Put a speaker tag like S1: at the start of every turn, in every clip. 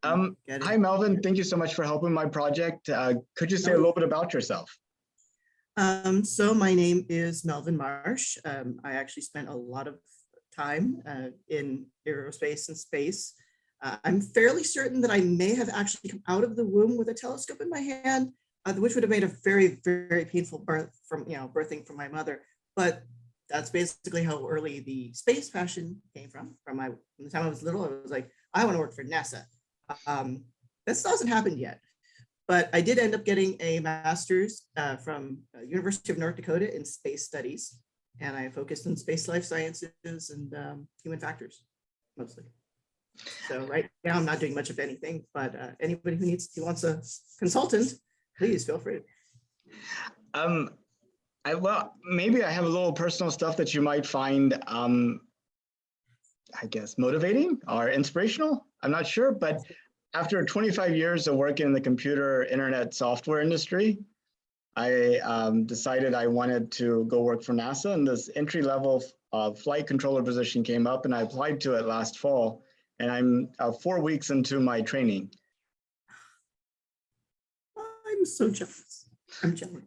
S1: Get
S2: Hi,
S1: it.
S2: Melvin. Thank you so much for helping my project. Could you say a
S1: No.
S2: little bit about yourself?
S1: So my name is Melvin Marsh. I actually spent a lot of time in aerospace and space. I'm fairly certain that I may have actually come out of the womb with a telescope in my hand, which would have made a very, very painful birth from, birthing from my mother. But that's basically how early the space passion came from the time I was little. I was like, I want to work for NASA. This hasn't happened yet. But I did end up getting a master's from University of North Dakota in space studies, and I focused on space life sciences and human factors mostly. So right now I'm not doing much of anything, but anybody who wants a consultant, please feel free.
S2: Maybe I have a little personal stuff that you might find, I guess, motivating or inspirational. I'm not sure, but after 25 years of working in the computer internet software industry, I decided I wanted to go work for NASA, and this entry-level flight controller position came up, and I applied to it last fall, and I'm 4 weeks into my training.
S1: I'm so jealous. I'm jealous.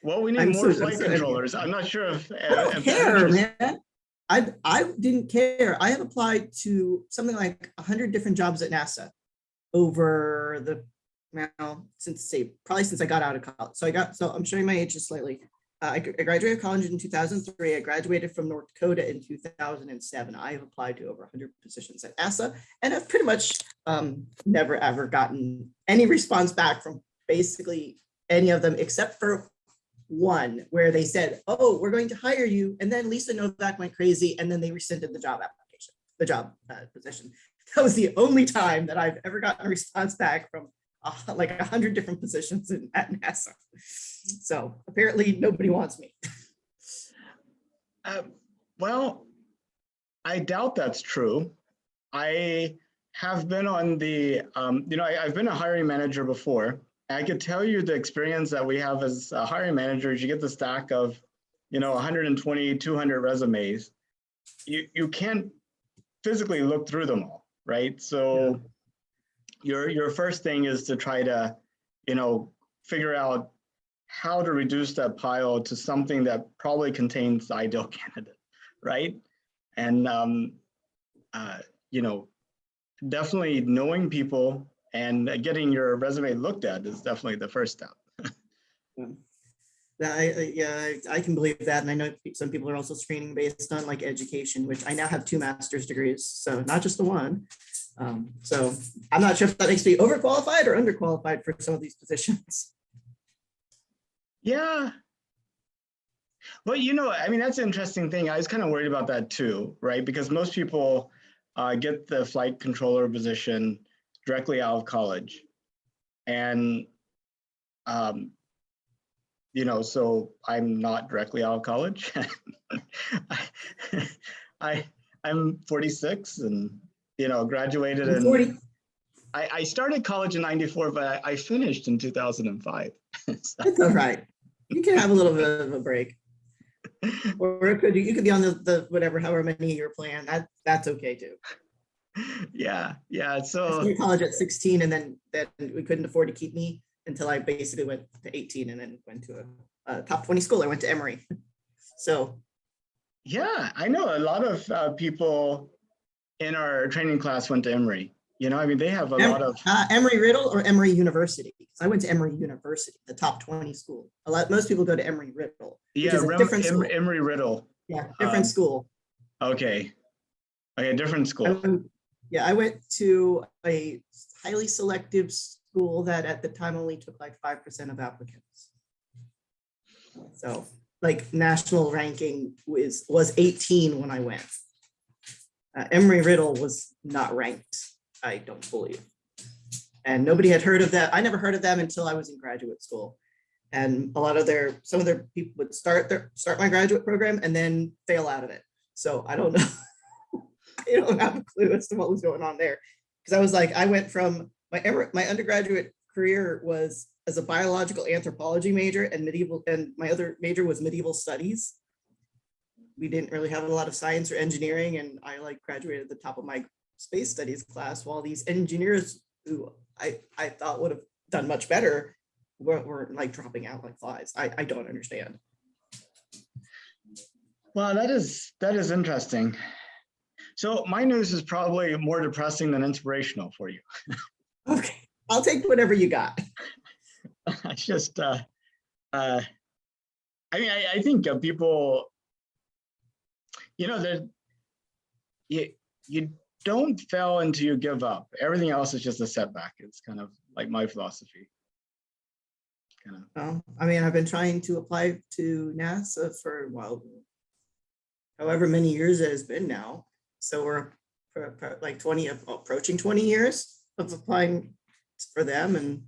S2: Well, we need more flight controllers. I'm not sure if
S1: I don't care, man. I didn't care. I have applied to something like 100 different jobs at NASA over the probably since I got out of college. So I'm showing my age just slightly. I graduated college in 2003. I graduated from North Dakota in 2007. I have applied to over 100 positions at NASA, and I've pretty much never ever gotten any response back from basically any of them, except for one where they said, "Oh, we're going to hire you," and then Lisa Novak went crazy, and then they rescinded the job application, the job position. That was the only time that I've ever gotten a response back from like 100 different positions at NASA. So apparently nobody wants me.
S2: Well, I doubt that's true. I have been on the, I've been a hiring manager before. I could tell you the experience that we have as hiring managers. You get the stack of, 120, 200 resumes. You can't physically look through them all, right? So your first thing is to try to, figure out how to reduce that pile to something that probably contains the ideal candidate, right? And definitely knowing people and getting your resume looked at is definitely the first step.
S1: I can believe that, and I know some people are also screening based on like education, which I now have 2 master's degrees, so not just the one. So I'm not sure if that makes me overqualified or underqualified for some of these positions.
S2: Yeah. Well, that's an interesting thing. I was kind of worried about that too, right? Because most people get the flight controller position directly out of college. And, so I'm not directly out of college. I'm 46 and, graduated in
S1: 40.
S2: I started college in 94, but I finished in 2005. So.
S1: It's all right. You can have a little bit of a break. Or you could be on the whatever, however many year plan. That's okay too.
S2: Yeah. So
S1: I started college at 16, and then we couldn't afford to keep me until I basically went to 18, and then went to a top 20 school. I went to Emory. So
S2: yeah, I know a lot of people in our training class went to Emory. They have a lot of
S1: Emory-Riddle or Emory University. I went to Emory University, the top 20 school. Most people go to Emory-Riddle, which is a different school.
S2: Emory-Riddle.
S1: Yeah, different school.
S2: Okay, different school.
S1: I went to a highly selective school that at the time only took like 5% of applicants. So like national ranking was 18 when I went. Emory-Riddle was not ranked, I don't believe. And nobody had heard of that. I never heard of them until I was in graduate school. And some of their people would start my graduate program and then fail out of it. So I don't know. I don't have a clue as to what was going on there. Because I went from my undergraduate career was as a biological anthropology major and my other major was medieval studies. We didn't really have a lot of science or engineering, and I graduated at the top of my space studies class, while these engineers who I thought would have done much better were like dropping out like flies. I don't understand.
S2: Well, that is interesting. So my news is probably more depressing than inspirational for you.
S1: Okay, I'll take whatever you got.
S2: I just, I mean, I think people, that you don't fail until you give up. Everything else is just a setback. It's kind of like my philosophy.
S1: Well, I mean, I've been trying to apply to NASA for, well, however many years it has been now. So we're like approaching 20 years of applying for them. And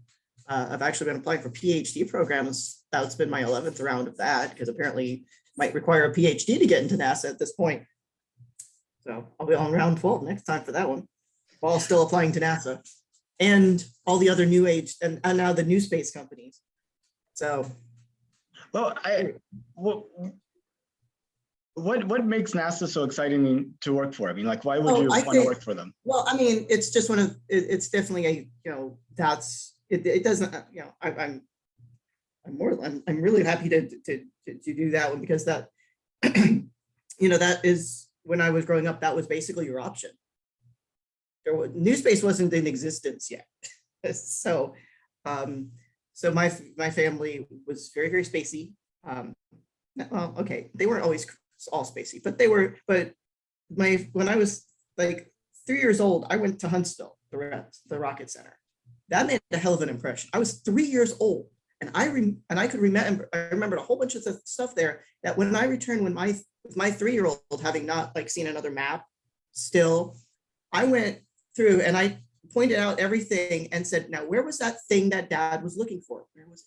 S1: I've actually been applying for PhD programs. That's been my 11th round of that, because apparently might require a PhD to get into NASA at this point. So I'll be on round 12 next time for that one, while still applying to NASA and all the other new age and now the new space companies. So,
S2: well, what makes NASA so exciting to work for? I mean, like, why would you want to work for them?
S1: Well, I mean, it's just it's definitely that's it doesn't, I'm really happy to do that one, because that, that is, when I was growing up, that was basically your option. New space wasn't in existence yet. So, so my family was very, very spacey. Well, okay, they weren't always all spacey, but they were. But when I was like 3 years old, I went to Huntsville, the Rocket Center. That made a hell of an impression. I was 3 years old, and I could remember. I remembered a whole bunch of the stuff there. That when I returned, with my 3-year-old, having not like seen another map, still, I went through and I pointed out everything and said, "Now, where was that thing that Dad was looking for? Where was it?"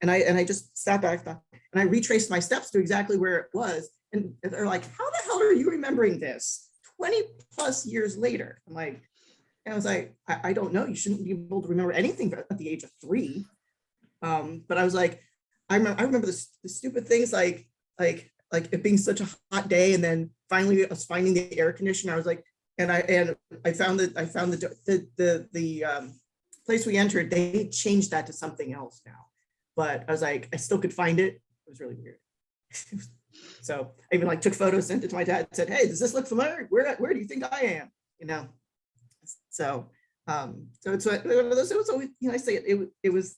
S1: And I just sat back and I retraced my steps to exactly where it was. And they're like, "How the hell are you remembering this 20 plus years later?" And I was like, I don't know. You shouldn't be able to remember anything at the age of 3. But I was like, I remember the stupid things like it being such a hot day, and then finally us finding the air conditioner. I was like, and I found the place we entered. They changed that to something else now, but I was like, I still could find it. It was really weird. So I even took photos, sent it to my dad, said, "Hey, does this look familiar? Where do you think I am?" So so it's one of those. It was always, I say it was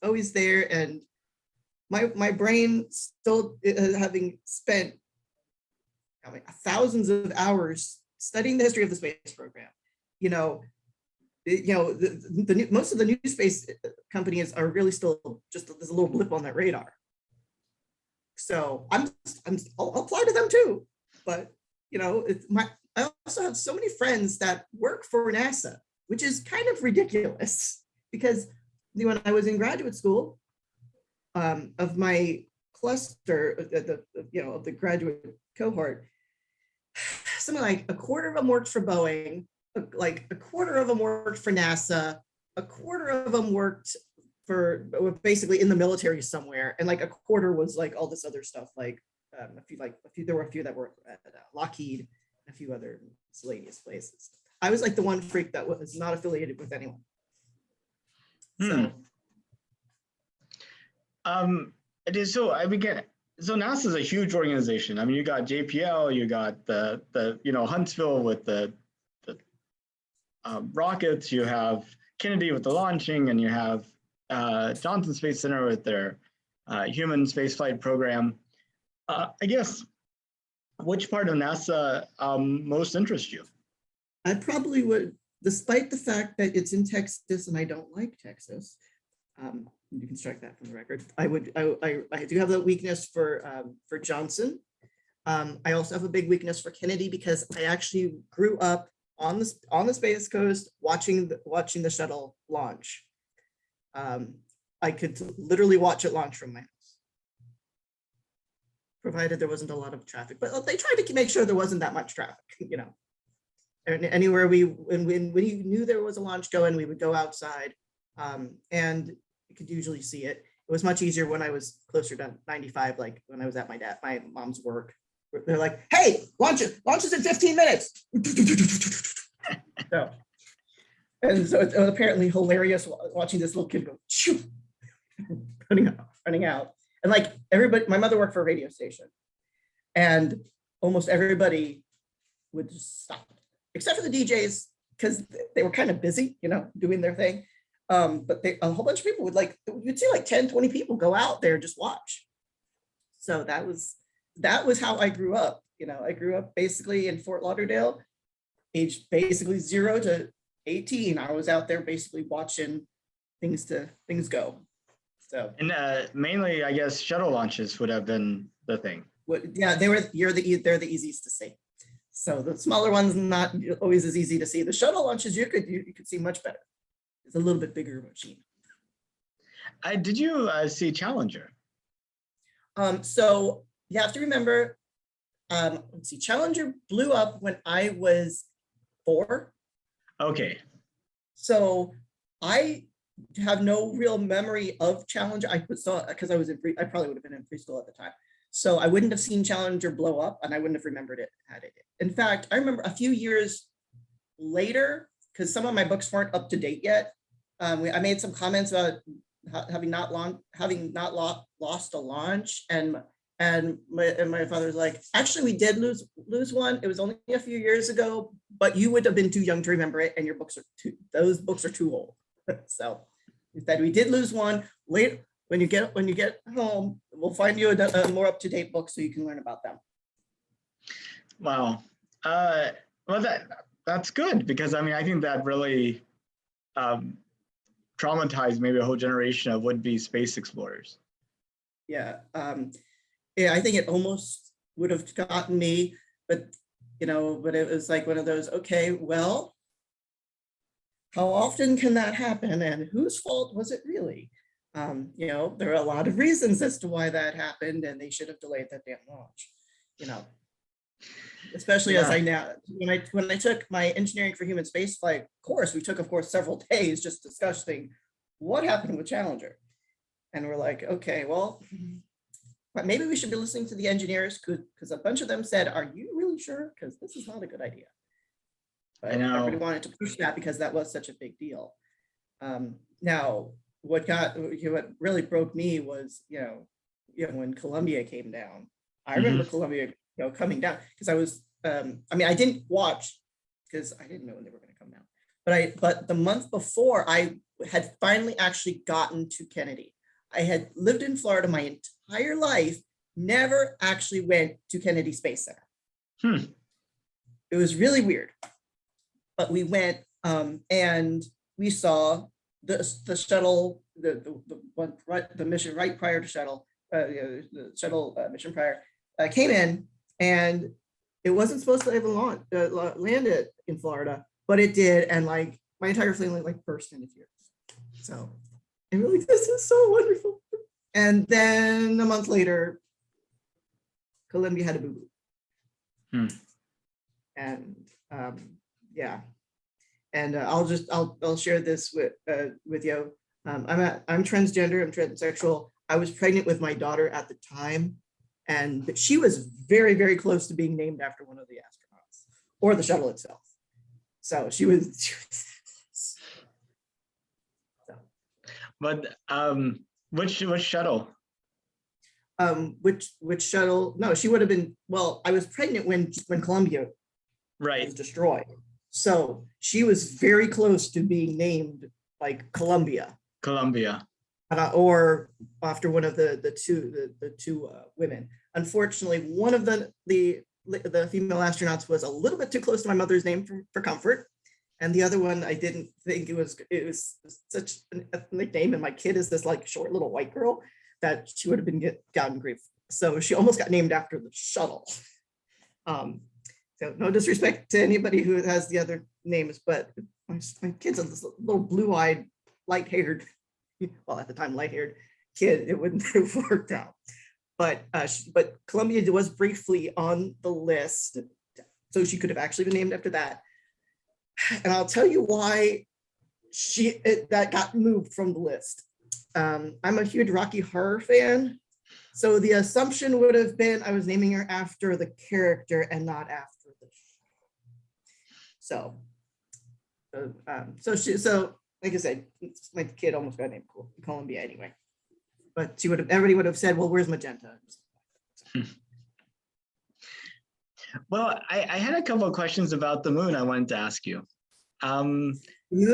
S1: always there, and my brain still, having spent thousands of hours studying the history of the space program. Most of the new space companies are really still just, there's a little blip on that radar. So I'll apply to them too. But I also have so many friends that work for NASA, which is kind of ridiculous, because when I was in graduate school, of my cluster, of the graduate cohort, something like a quarter of them worked for Boeing, like a quarter of them worked for NASA, a quarter of them worked for basically in the military somewhere, and like a quarter was like all this other stuff, like there were a few that were at Lockheed, and a few other miscellaneous places. I was like the one freak that was not affiliated with anyone. So.
S2: So NASA is a huge organization. I mean, you got JPL, you got the Huntsville with the rockets, you have Kennedy with the launching, and you have Johnson Space Center with their human spaceflight program. I guess, which part of NASA most interests you?
S1: I probably would, despite the fact that it's in Texas and I don't like Texas. You can strike that from the record. I do have a weakness for Johnson. I also have a big weakness for Kennedy, because I actually grew up on the Space Coast watching the shuttle launch. I could literally watch it launch from my house, provided there wasn't a lot of traffic. But they tried to make sure there wasn't that much traffic, And anywhere when you knew there was a launch going, we would go outside, and you could usually see it. It was much easier when I was closer to 95, like when I was at my mom's work. They're like, "Hey, launches in 15 minutes." So, And so it's apparently hilarious watching this little kid go shoo, running out. And like everybody, my mother worked for a radio station, and almost everybody would just stop, except for the DJs, because they were kind of busy, doing their thing. But a whole bunch of people would you'd see like 10, 20 people go out there just watch. So that was how I grew up. I grew up basically in Fort Lauderdale, aged basically 0 to 18. I was out there basically watching things go. So
S2: and mainly, I guess, shuttle launches would have been the thing.
S1: Yeah, they're the easiest to see. So the smaller ones, not always as easy to see. The shuttle launches you could see much better. It's a little bit bigger machine.
S2: Did you see Challenger?
S1: So you have to remember, let's see, Challenger blew up when I was 4.
S2: Okay.
S1: So I have no real memory of Challenger. I saw because I probably would have been in preschool at the time. So I wouldn't have seen Challenger blow up, and I wouldn't have remembered it had it. In fact, I remember a few years later, because some of my books weren't up to date yet. I made some comments about having not lost a launch, and my father's like, actually, we did lose one. It was only a few years ago, but you would have been too young to remember it, and those books are too old. So instead, we did lose one. Later, when you get home, we'll find you a more up-to-date book so you can learn about them.
S2: Wow. Well, that's good, because I think that really traumatized maybe a whole generation of would-be space explorers.
S1: Yeah. Yeah, I think it almost would have gotten me, but it was like one of those, okay, well, how often can that happen, and whose fault was it really? There are a lot of reasons as to why that happened, and they should have delayed that damn launch. Especially as I now, when I took my engineering for human spaceflight course, we took, of course, several days just discussing what happened with Challenger, and we're like, okay, well, but maybe we should be listening to the engineers, because a bunch of them said, "Are you really sure? Because this is not a good idea." But everybody wanted to push that because that was such a big deal. Now, what really broke me was, when Columbia came down. I remember Columbia, coming down, because I was, I didn't watch because I didn't know when they were going to come down. But the month before, I had finally actually gotten to Kennedy. I had lived in Florida my entire life, never actually went to Kennedy Space Center. It was really weird. But we went, and we saw the shuttle, the mission right prior to shuttle, the shuttle mission prior came in, and it wasn't supposed to even landed in Florida, but it did, and like my entire family burst into tears. So and we're like, this is so wonderful. And then a month later, Columbia had a boo-boo. And yeah. And I'll share this with you. I'm transgender, I'm transsexual. I was pregnant with my daughter at the time, and she was very, very close to being named after one of the astronauts or the shuttle itself. So she was so.
S2: But which shuttle?
S1: Which shuttle? No, she would have been. Well, I was pregnant when Columbia was destroyed. So she was very close to being named like Columbia. Or after one of the two women. Unfortunately, one of the female astronauts was a little bit too close to my mother's name for comfort, and the other one I didn't think it was such an ethnic name, and my kid is this like short little white girl that she would have been gotten grief. So she almost got named after the shuttle. So no disrespect to anybody who has the other names, but my kid's a little blue-eyed, light-haired, well, at the time, light-haired kid. It wouldn't have worked out. But Columbia was briefly on the list, so she could have actually been named after that. And I'll tell you why that got moved from the list. I'm a huge Rocky Horror fan, so the assumption would have been I was naming her after the character and not after the show. So So like I said, my kid almost got named Columbia anyway. But everybody would have said, well, where's Magenta?
S2: Well, I had a couple of questions about the moon I wanted to ask you.
S1: Moon,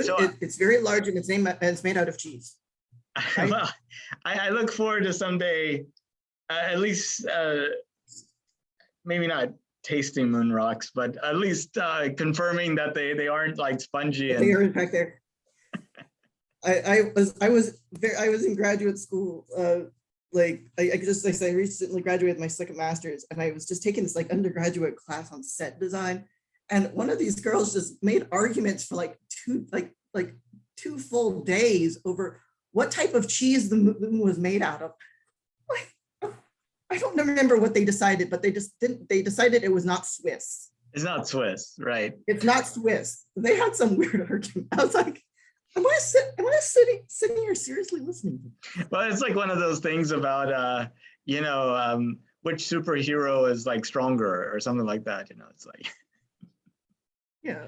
S2: So
S1: it's very large and it's made out of cheese. Right?
S2: well, I look forward to someday, at least maybe not tasting moon rocks, but at least confirming that they aren't like spongy.
S1: They are in fact there. I was in graduate school. I recently graduated my second master's, and I was just taking this like undergraduate class on set design, and one of these girls just made arguments for like two full days over what type of cheese the moon was made out of. I don't remember what they decided, but they decided it was not Swiss.
S2: It's not Swiss, right?
S1: It's not Swiss. They had some weird argument. I was like, am I sitting here seriously listening to this?
S2: Well, it's like one of those things about which superhero is like stronger or something like that. It's like
S1: yeah.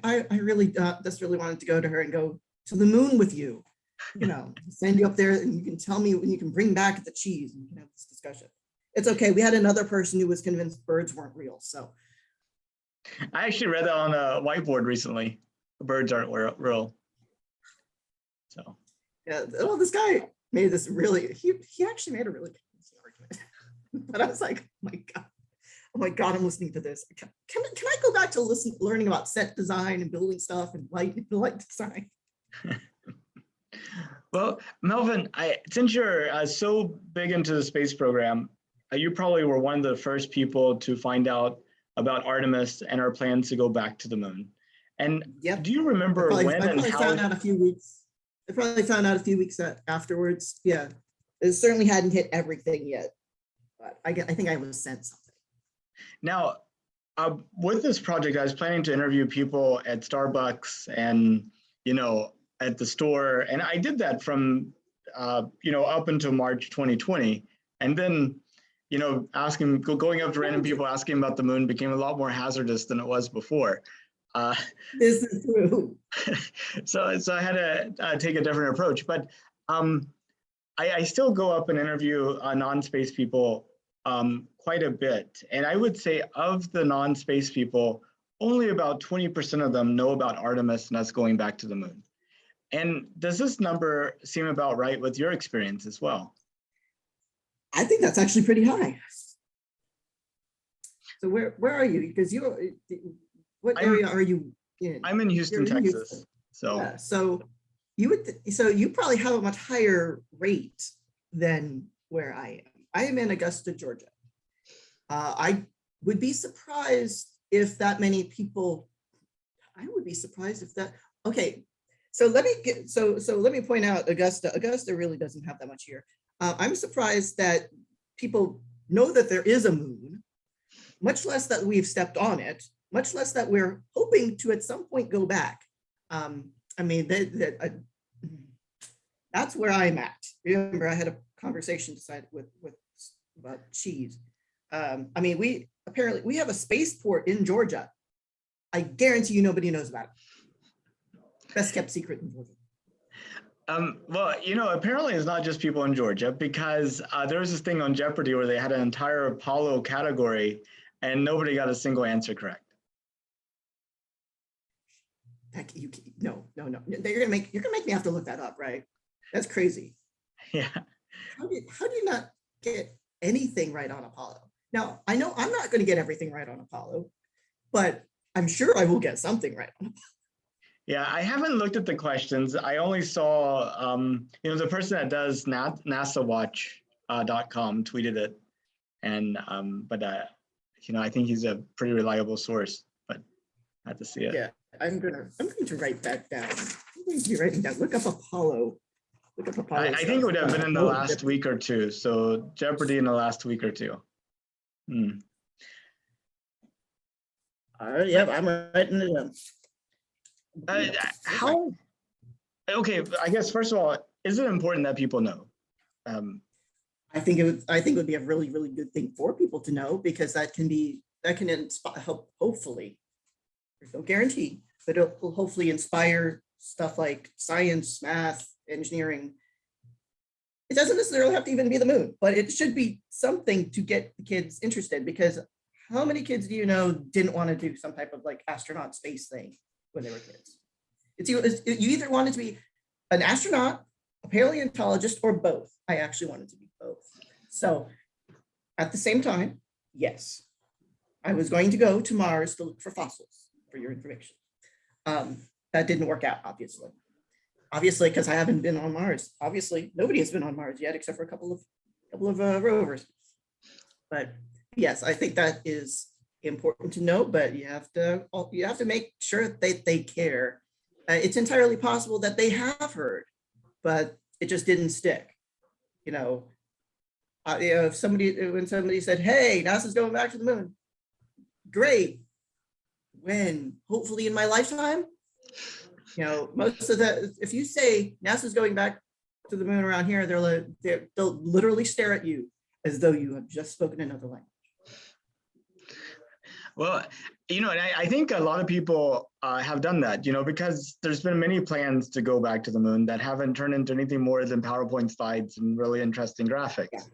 S1: I really just really wanted to go to her and go to the moon with you. Send you up there and you can tell me when you can bring back the cheese and we can have this discussion. It's okay. We had another person who was convinced birds weren't real. So
S2: I actually read that on a whiteboard recently. Birds aren't real. So
S1: yeah, well, this guy made this he actually made a really convincing argument. But I was like, oh my god, I'm listening to this. Can I go back to learning about set design and building stuff and light design?
S2: Well, Melvin, since you're so big into the space program, you probably were one of the first people to find out about Artemis and our plans to go back to the moon. And
S1: yep.
S2: Do you remember when and how?
S1: Found out a few weeks. I probably found out a few weeks afterwards. Yeah, it certainly hadn't hit everything yet, but I think I was sent something.
S2: Now, with this project, I was planning to interview people at Starbucks and at the store, and I did that from up until March 2020, and then going up to random people asking about the moon became a lot more hazardous than it was before.
S1: This is true.
S2: So I had to take a different approach, but I still go up and interview non-space people quite a bit, and I would say of the non-space people, only about 20% of them know about Artemis and us going back to the moon. And does this number seem about right with your experience as well?
S1: I think that's actually pretty high. So where are you? Because what area are you in?
S2: I'm in Houston, Texas. Houston. So
S1: yeah, so you probably have a much higher rate than where I am. I am in Augusta, Georgia. I would be surprised if that many people. I would be surprised if that. Okay. So let me point out Augusta. Augusta really doesn't have that much here. I'm surprised that people know that there is a moon, much less that we've stepped on it, much less that we're hoping to at some point go back. That's where I'm at. Remember, I had a conversation with about cheese. We have a spaceport in Georgia. I guarantee you nobody knows about it. Best kept secret in Georgia.
S2: Well, apparently it's not just people in Georgia, because there was this thing on Jeopardy where they had an entire Apollo category and nobody got a single answer correct.
S1: No. You're gonna make me have to look that up, right? That's crazy.
S2: Yeah.
S1: How do you not get anything right on Apollo? Now, I know I'm not going to get everything right on Apollo, but I'm sure I will get something right on Apollo.
S2: Yeah, I haven't looked at the questions. I only saw, the person that does NASAWatch.com tweeted it, and I think he's a pretty reliable source. But I have to see it.
S1: Yeah, I'm going to write that down. I'm going to be writing down. Look up Apollo.
S2: I think it would have been in the last week or two. So Jeopardy in the last week or two.
S1: Yeah, I'm writing it down.
S2: Okay, I guess first of all, is it important that people know?
S1: I think it would be a really, really good thing for people to know, because that can inspire, hopefully, there's no guarantee, but it will hopefully inspire stuff like science, math, engineering. It doesn't necessarily have to even be the moon, but it should be something to get the kids interested, because how many kids do you know didn't want to do some type of like astronaut space thing when they were kids? You either wanted to be an astronaut, a paleontologist, or both. I actually wanted to be both. So at the same time, yes, I was going to go to Mars to look for fossils, for your information. That didn't work out, obviously. Obviously, because I haven't been on Mars. Obviously, nobody has been on Mars yet, except for a couple of rovers. But yes, I think that is important to know. But you have to make sure that they care. It's entirely possible that they have heard, but it just didn't stick. If when somebody said, "Hey, NASA's going back to the moon," great. When? Hopefully in my lifetime. Most of the, if you say NASA's going back to the moon around here, they'll literally stare at you as though you have just spoken another language.
S2: Well, and I think a lot of people have done that, because there's been many plans to go back to the moon that haven't turned into anything more than PowerPoint slides and really interesting graphics.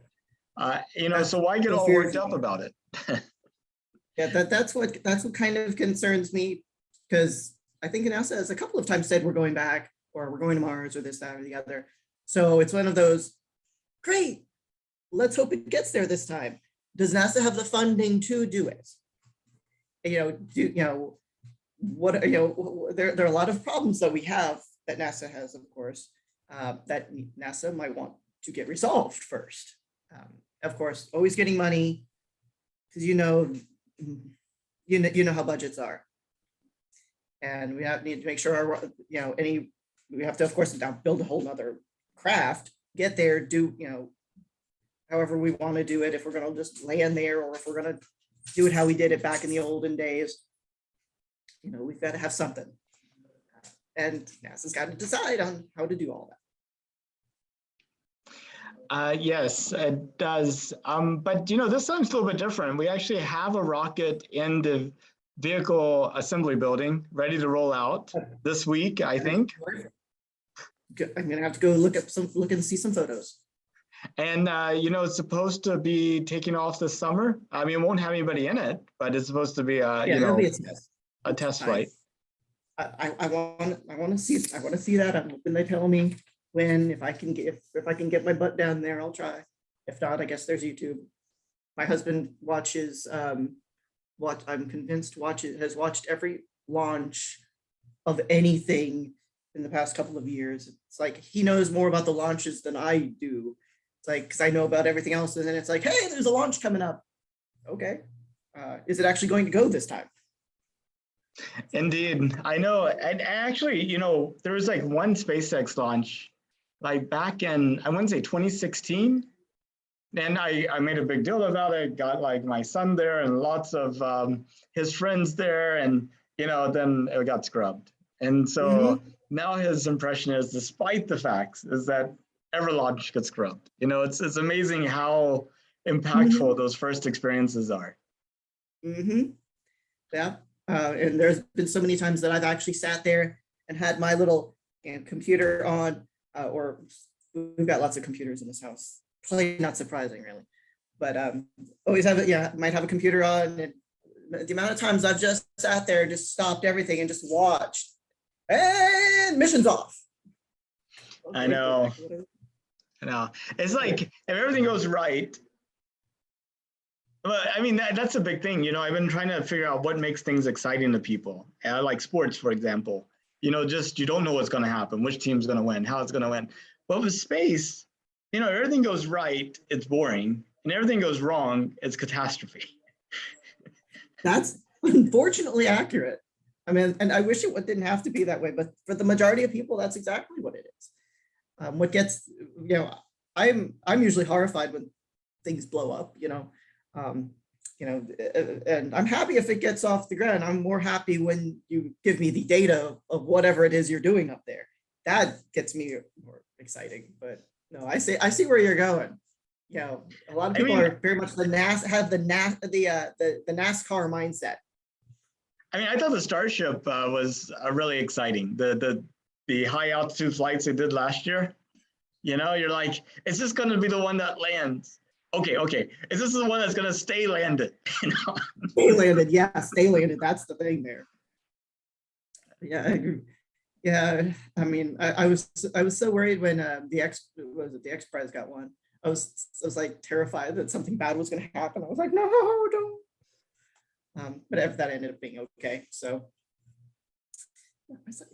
S2: So why get all worked up about it?
S1: Yeah, that's what kind of concerns me, because I think NASA has a couple of times said we're going back, or we're going to Mars, or this, that, or the other. So it's one of those, great, let's hope it gets there this time. Does NASA have the funding to do it? There are a lot of problems that we have that NASA has, of course, that NASA might want to get resolved first. Of course, always getting money, because you know how budgets are. And we need to make sure we have to, of course, now build a whole nother craft, get there, do, however we want to do it, if we're going to just land there, or if we're going to do it how we did it back in the olden days. We've got to have something. And NASA's got to decide on how to do all
S2: that. Yes, it does. But, this time's a little bit different. We actually have a rocket in the vehicle assembly building ready to roll out this week, I think.
S1: I'm gonna have to go look and see some photos.
S2: And it's supposed to be taking off this summer. I mean, it won't have anybody in it, but it's supposed to be a test flight.
S1: I want to see that. I'm hoping they tell me when. If I can get my butt down there, I'll try. If not, I guess there's YouTube. My husband watches I'm convinced has watched every launch of anything in the past couple of years. It's like he knows more about the launches than I do. It's like, because I know about everything else, and then it's like, hey, there's a launch coming up. Okay, is it actually going to go this time?
S2: Indeed, I know. And actually, there was like one SpaceX launch, like back in, I want to say 2016. And I made a big deal about it, got like my son there and lots of his friends there, and then it got scrubbed. And so now his impression is, despite the facts, is that every launch gets scrubbed. It's amazing how impactful those first experiences are.
S1: Yeah, and there's been so many times that I've actually sat there and had my little computer on, or we've got lots of computers in this house. Probably not surprising, really, but always have it. Yeah, might have a computer on. And the amount of times I've just sat there, just stopped everything, and just watched, and mission's off. Okay,
S2: I know. It's like, if everything goes right. But I mean, that's a big thing. I've been trying to figure out what makes things exciting to people. Like sports, for example. Just you don't know what's going to happen, which team's going to win, how it's going to win. But with space, if everything goes right, it's boring, and everything goes wrong, it's catastrophe.
S1: That's unfortunately accurate. I mean, and I wish it didn't have to be that way, but for the majority of people, that's exactly what it is. What gets, I'm usually horrified when things blow up, and I'm happy if it gets off the ground. I'm more happy when you give me the data of whatever it is you're doing up there. That gets me more exciting, but no, I see where you're going. A lot of people are very much the NASCAR mindset.
S2: I mean, I thought the Starship was really exciting. The high altitude flights they did last year. You know, you're like, is this going to be the one that lands? Okay. Is this the one that's going to stay landed? You know?
S1: Stay landed, yeah, stay landed. That's the thing there. Yeah, I agree. Yeah, I mean, I was so worried when the X Prize got one. I was like terrified that something bad was going to happen. I was like, no, don't. But that ended up being okay. So,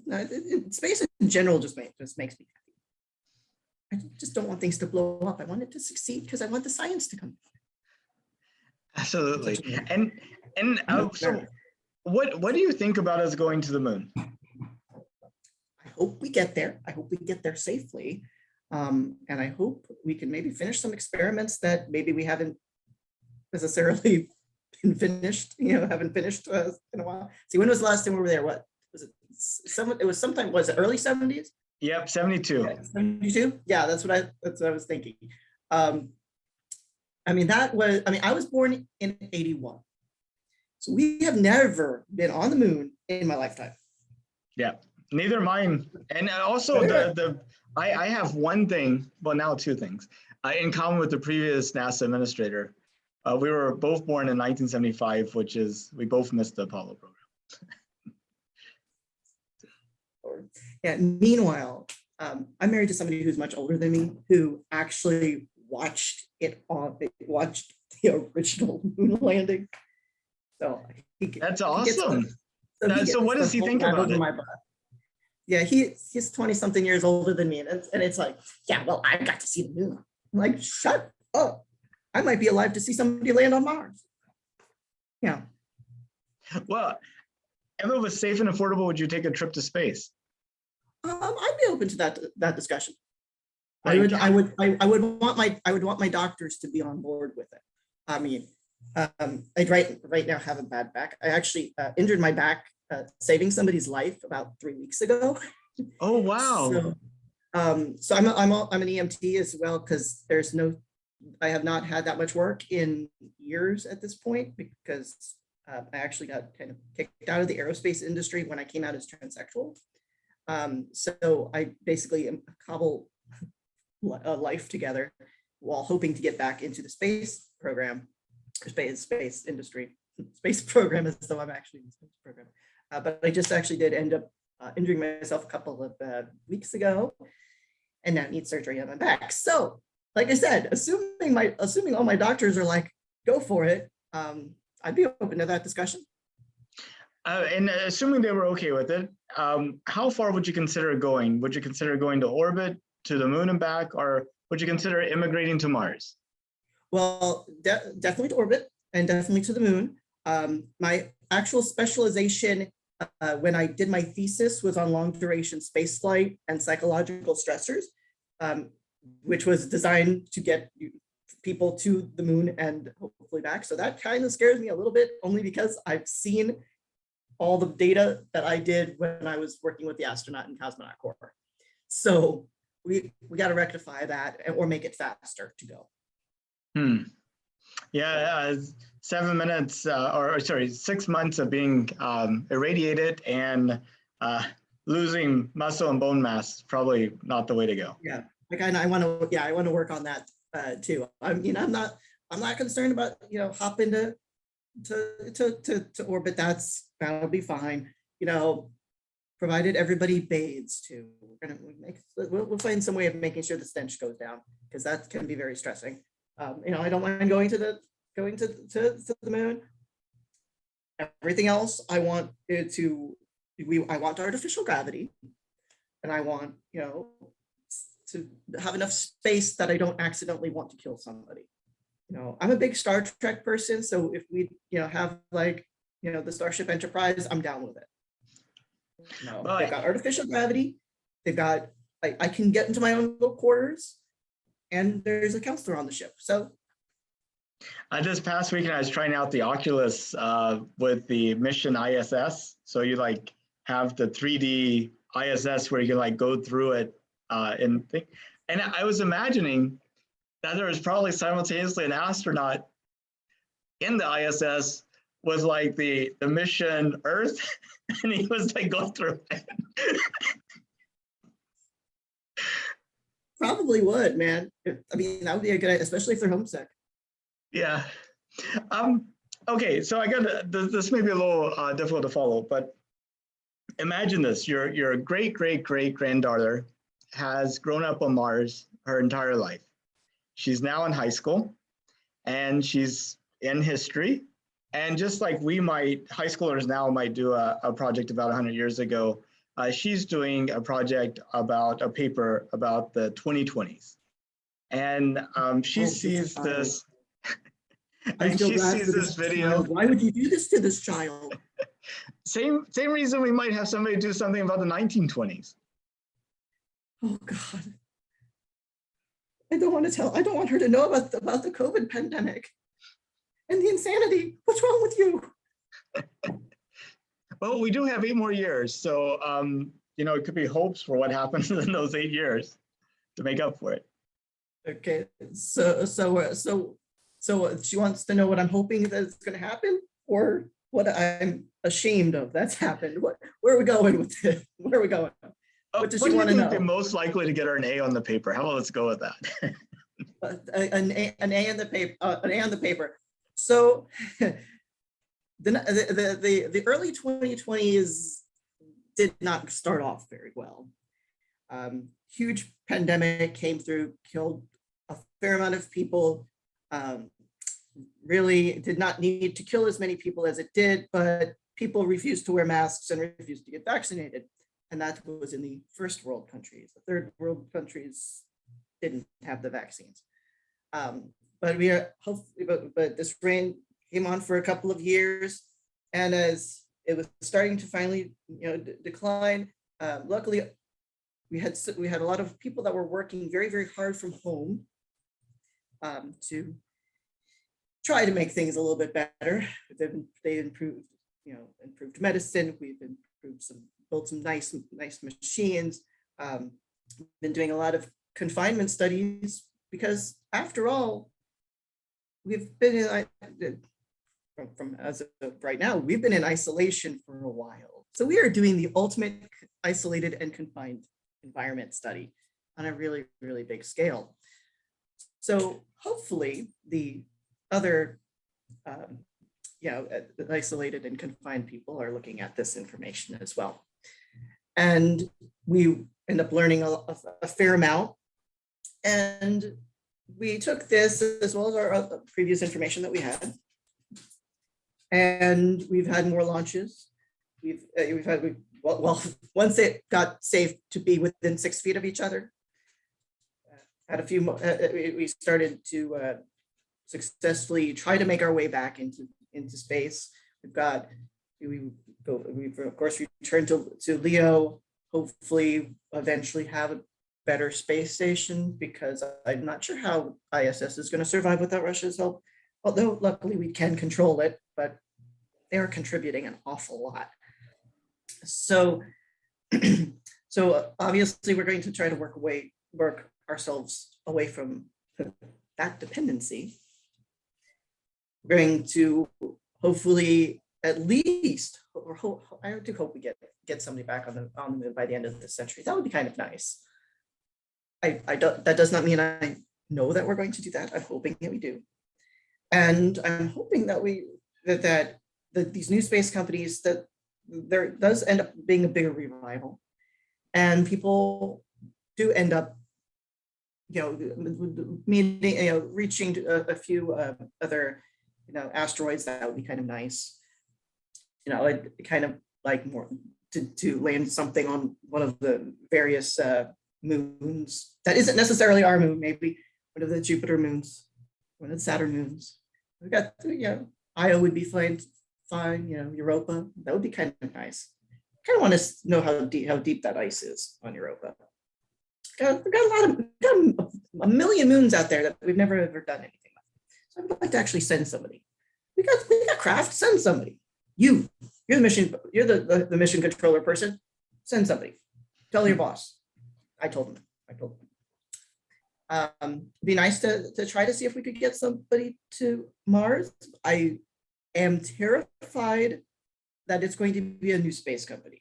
S1: no, space in general just makes me happy. I just don't want things to blow up. I want it to succeed because I want the science to come.
S2: Absolutely. And so, what do you think about us going to the moon?
S1: I hope we get there. I hope we get there safely. And I hope we can maybe finish some experiments that maybe we haven't necessarily been finished, haven't finished in a while. See, when was the last time we were there? What was it? Was it early 70s?
S2: Yep, 72.
S1: 72? Yeah, that's what I was thinking. I was born in 81. So we have never been on the moon in my lifetime.
S2: Yeah, neither mine. And also I have one thing, well, now two things, in common with the previous NASA administrator. We were both born in 1975, which is, we both missed the Apollo program.
S1: Yeah, meanwhile, I'm married to somebody who's much older than me, who actually watched the original moon landing. So
S2: that's awesome. So what does he think about it?
S1: Yeah, he's 20 something years older than me, and it's like, yeah, well, I got to see the moon. I'm like, shut up! I might be alive to see somebody land on Mars. Yeah.
S2: Well, if it was safe and affordable, would you take a trip to space?
S1: I'd be open to that discussion. I would want my doctors to be on board with it. I mean, I right now have a bad back. I actually injured my back saving somebody's life about 3 weeks ago.
S2: Oh wow!
S1: So I'm an EMT as well, because I have not had that much work in years at this point, because I actually got kind of kicked out of the aerospace industry when I came out as transsexual. So I basically cobble a life together while hoping to get back into the space program, space industry, space program, as though I'm actually in the space program. But I just actually did end up injuring myself a couple of weeks ago, and now need surgery on my back. So, like I said, assuming all my doctors are like, go for it, I'd be open to that discussion.
S2: And assuming they were okay with it, how far would you consider going? Would you consider going to orbit, to the moon and back, or would you consider immigrating to Mars?
S1: Well, definitely to orbit and definitely to the moon. My actual specialization when I did my thesis was on long duration space flight and psychological stressors, which was designed to get people to the moon and hopefully back. So that kind of scares me a little bit, only because I've seen all the data that I did when I was working with the astronaut and cosmonaut corps. So we got to rectify that or make it faster to go.
S2: Yeah, 7 minutes, or sorry, 6 months of being irradiated and losing muscle and bone mass, probably not the way to go.
S1: Yeah, like I want to work on that too. I'm not concerned about hop into to orbit. That'll be fine. Provided everybody bathes too. We'll find some way of making sure the stench goes down, because that can be very stressing. I don't mind going to the moon. Everything else, I want I want artificial gravity, and I want to have enough space that I don't accidentally want to kill somebody. I'm a big Star Trek person, so if we have the Starship Enterprise, I'm down with it. They've got artificial gravity. They've got I can get into my own little quarters, and there's a counselor on the ship. So
S2: this past weekend, I was trying out the Oculus with the mission ISS. So you have the 3D ISS where you can go through it and I was imagining that there was probably simultaneously an astronaut in the ISS was like the mission Earth, and he was like going through it.
S1: Probably would, man. I mean, that would be a good idea, especially if they're homesick.
S2: Yeah. Okay, so I got this may be a little difficult to follow, but imagine this: your great granddaughter has grown up on Mars her entire life. She's now in high school, and she's in history. And just like high schoolers now might do a project about 100 years ago, she's doing a project about a paper about the 2020s. And she sees this, and she sees this video.
S1: Why would you do this to this child?
S2: Same reason we might have somebody do something about the 1920s.
S1: Oh God. I don't want her to know about the COVID pandemic and the insanity. What's wrong with you?
S2: Well, we do have 8 more years. So, it could be hopes for what happens in those 8 years to make up for it.
S1: Okay. So she wants to know what I'm hoping that's going to happen, or what I'm ashamed of that's happened. Where are we going with this? Where are we going? What does she want to know?
S2: Be most likely to get her an A on the paper? How about let's go with that?
S1: An A on the paper. An A on the paper. So the early 2020s did not start off very well. Huge pandemic came through, killed a fair amount of people. Really did not need to kill as many people as it did, but people refused to wear masks and refused to get vaccinated. And that was in the first world countries. The third world countries didn't have the vaccines. But we are hopefully, but this reign came on for a couple of years, and as it was starting to finally, decline, luckily we had a lot of people that were working very, very hard from home to try to make things a little bit better. They improved, improved medicine. We've built some nice machines. Been doing a lot of confinement studies, because after all, we've been from as of right now, we've been in isolation for a while. So we are doing the ultimate isolated and confined environment study on a really, really big scale. So hopefully the other isolated and confined people are looking at this information as well. And we end up learning a fair amount. And we took this as well as our previous information that we had. And we've had more launches. Once it got safe to be within 6 feet of each other, had a few more, we started to successfully try to make our way back into space. We've of course returned to Leo, hopefully eventually have a better space station, because I'm not sure how ISS is going to survive without Russia's help, although luckily we can control it, but they're contributing an awful lot. So obviously we're going to try to work ourselves away from that dependency. We're going to hopefully at least, I do hope we get somebody back on the moon by the end of the century. That would be kind of nice. That does not mean I know that we're going to do that. I'm hoping that we do. And I'm hoping that these new space companies, that there does end up being a bigger revival, and people do end up, reaching a few other, asteroids. That would be kind of nice. I'd kind of like more to land something on one of the various moons that isn't necessarily our moon, maybe one of the Jupiter moons, one of the Saturn moons. We got, Io would be fine, Europa. That would be kind of nice. Kind of want to know how deep that ice is on Europa. We've got a million moons out there that we've never ever done anything with. So I'd like to actually send somebody. We got craft. Send somebody. You're the mission. You're the mission controller person. Send somebody. Tell your boss. I told him. It'd be nice to try to see if we could get somebody to Mars. I am terrified that it's going to be a new space company.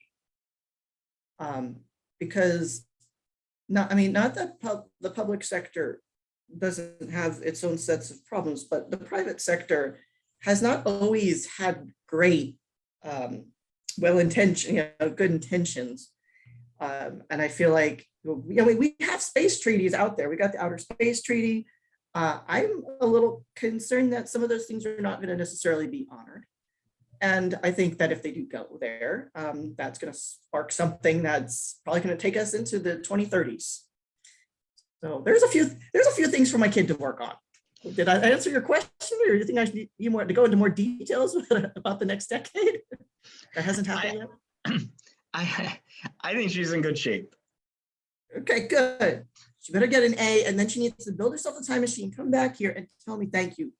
S1: Because not that the public sector doesn't have its own sets of problems, but the private sector has not always had great, well-intentioned, good intentions. And I feel like, we have space treaties out there. We got the Outer Space Treaty. I'm a little concerned that some of those things are not going to necessarily be honored. And I think that if they do go there, that's going to spark something that's probably going to take us into the 2030s. So there's a few things for my kid to work on. Did I answer your question, or do you think you want to go into more details about the next decade? That hasn't happened yet.
S2: I think she's in good shape.
S1: Okay, good. She better get an A, and then she needs to build herself a time machine, come back here and tell me thank you.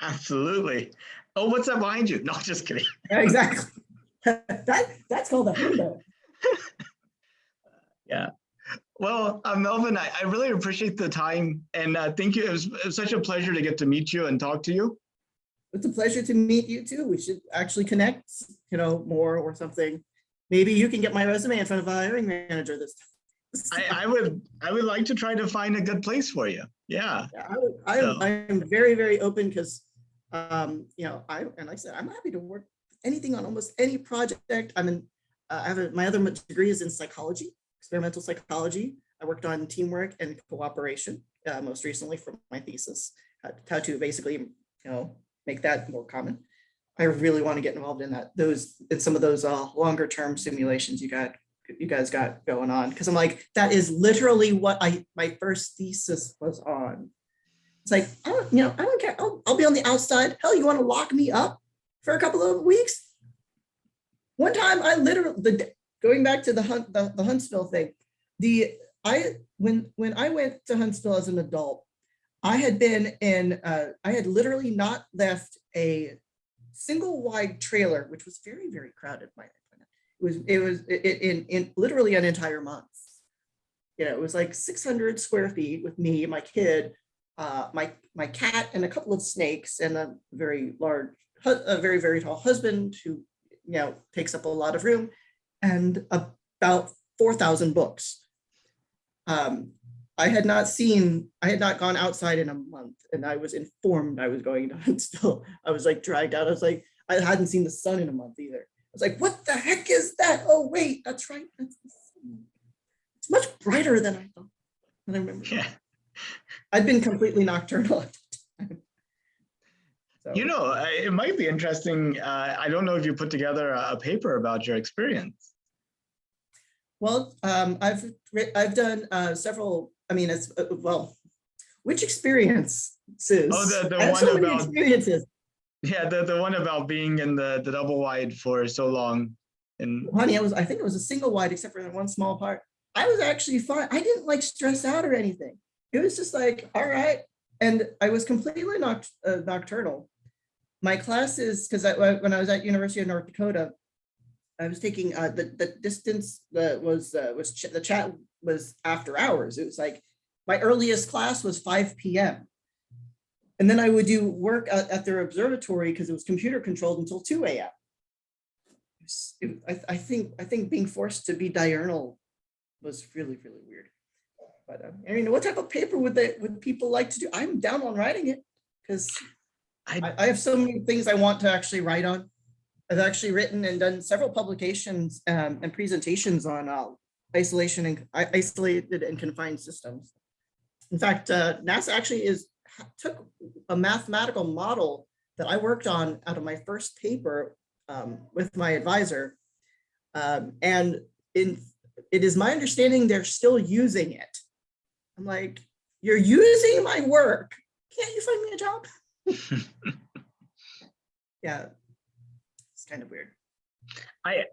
S2: Absolutely. Oh, what's that behind you? No, just kidding.
S1: Yeah, exactly. That's called a window.
S2: Yeah. Well, Melvin, I really appreciate the time, and thank you. It was such a pleasure to get to meet you and talk to you.
S1: It's a pleasure to meet you too. We should actually connect, more or something. Maybe you can get my resume in front of a hiring manager this time.
S2: I would like to try to find a good place for you. Yeah.
S1: I'm very, very open because, like I said, I'm happy to work anything on almost any project. My other degree is in psychology, experimental psychology. I worked on teamwork and cooperation, most recently for my thesis, how to basically, make that more common. I really want to get involved in some of those longer term simulations you guys got going on, because I'm like, that is literally what my first thesis was on. It's like, I don't care. I'll be on the outside. Hell, you want to lock me up for a couple of weeks? One time, I literally, going back to the Huntsville thing, when I went to Huntsville as an adult, I had literally not left a single wide trailer, which was very, very crowded. It was in literally an entire month. It was like 600 square feet with me, my kid, my cat, and a couple of snakes, and a very very, very tall husband who, takes up a lot of room, and about 4,000 books. I had not gone outside in a month, and I was informed I was going to Huntsville. I was like dragged out. I was like, I hadn't seen the sun in a month either. I was like, what the heck is that? Oh, wait, that's right. It's much brighter than I thought. And I remember.
S2: Yeah.
S1: I'd been completely nocturnal at the time. So,
S2: it might be interesting. I don't know if you put together a paper about your experience.
S1: Well, I've done several. Which experiences?
S2: Oh, the one
S1: so
S2: about
S1: experiences.
S2: Yeah, the one about being in the double wide for so long. And
S1: honey, I think it was a single wide, except for that one small part. I was actually fine. I didn't stress out or anything. It was just like, all right. And I was completely nocturnal. My classes, because when I was at University of North Dakota, I was taking the distance the chat was after hours. It was like my earliest class was 5 p.m. And then I would do work at their observatory because it was computer controlled until 2 a.m. I think being forced to be diurnal was really, really weird. But what type of paper would people like to do? I'm down on writing it because I have so many things I want to actually write on. I've actually written and done several publications and presentations on isolated and confined systems. In fact, NASA actually took a mathematical model that I worked on out of my first paper with my advisor, and it is my understanding they're still using it. I'm like, you're using my work. Can't you find me a job? Yeah. Kind of weird.
S2: I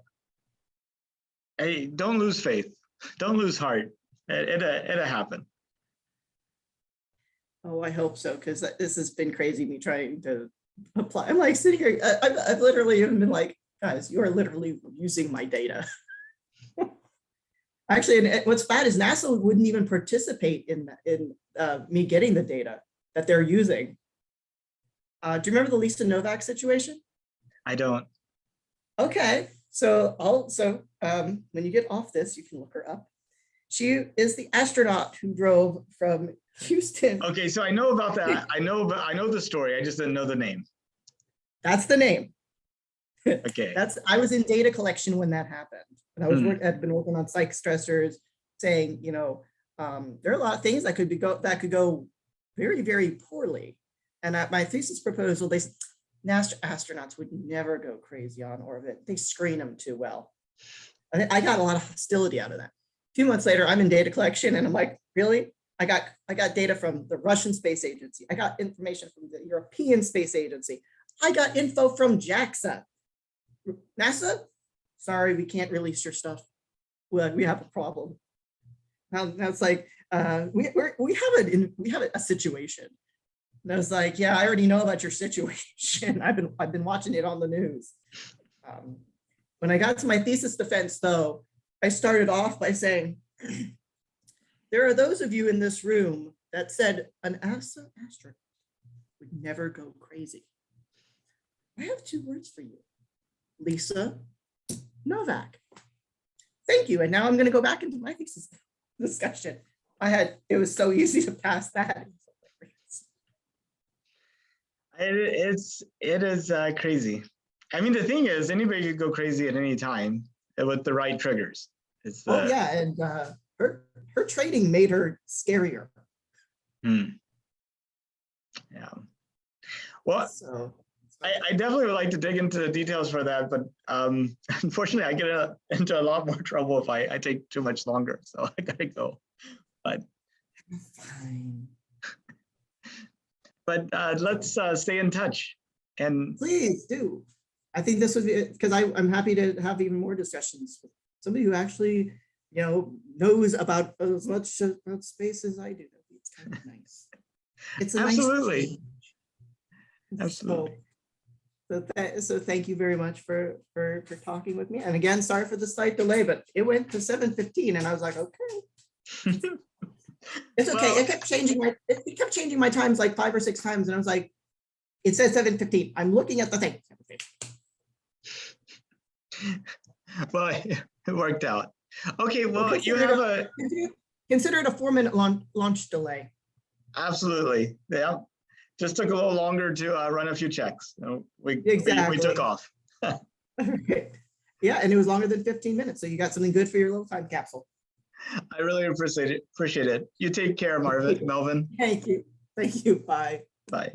S2: don't lose faith. Don't lose heart. It'll happen.
S1: Oh, I hope so, because this has been crazy, me trying to apply. I'm like sitting here, I've literally even been like, guys, you are literally using my data. Actually, and what's bad is NASA wouldn't even participate in me getting the data that they're using. Do you remember the Lisa Novak situation?
S2: I don't.
S1: Okay, so when you get off this, you can look her up. She is the astronaut who drove from Houston.
S2: Okay, so I know about that. I know the story. I just didn't know the name.
S1: That's the name.
S2: Okay.
S1: I was in data collection when that happened, and I'd been working on psych stressors, saying, there are a lot of things that could go very, very poorly. And at my thesis proposal, they said NASA astronauts would never go crazy on orbit. They screen them too well. I got a lot of hostility out of that. A few months later, I'm in data collection, and I'm like, really? I got data from the Russian Space Agency. I got information from the European Space Agency. I got info from JAXA. NASA, sorry, we can't release your stuff. Well, we have a problem. Now it's like we have a situation. And I was like, yeah, I already know about your situation. I've been watching it on the news. When I got to my thesis defense, though, I started off by saying, there are those of you in this room that said an NASA astronaut would never go crazy. I have 2 words for you. Lisa Novak. Thank you. And now I'm going to go back into my thesis discussion. It was so easy to pass that.
S2: It is crazy. I mean, the thing is, anybody could go crazy at any time with the right triggers.
S1: Yeah, and her trading made her scarier.
S2: Yeah. Well, I definitely would like to dig into the details for that, but unfortunately, I get into a lot more trouble if I take too much longer. So I gotta go. But
S1: fine.
S2: But let's stay in touch. And
S1: please do. I think this would be, because I'm happy to have even more discussions with somebody who actually, knows about as much about space as I do. It's kind of nice. It's a
S2: absolutely.
S1: Nice
S2: absolutely.
S1: So thank you very much for talking with me. And again, sorry for the slight delay, but it went to 7:15, and I was like, okay. It's okay. Well, it kept changing my times like 5 or 6 times, and I was like, it says 7:15. I'm looking at the thing.
S2: Well, it worked out. Okay. Well, you have
S1: consider it a 4-minute launch delay.
S2: Absolutely. Yeah. Just took a little longer to run a few checks. We took off.
S1: Okay. Yeah, and it was longer than 15 minutes. So you got something good for your little time capsule.
S2: I really appreciate it. You take care, Melvin.
S1: Thank you. Bye.
S2: Bye.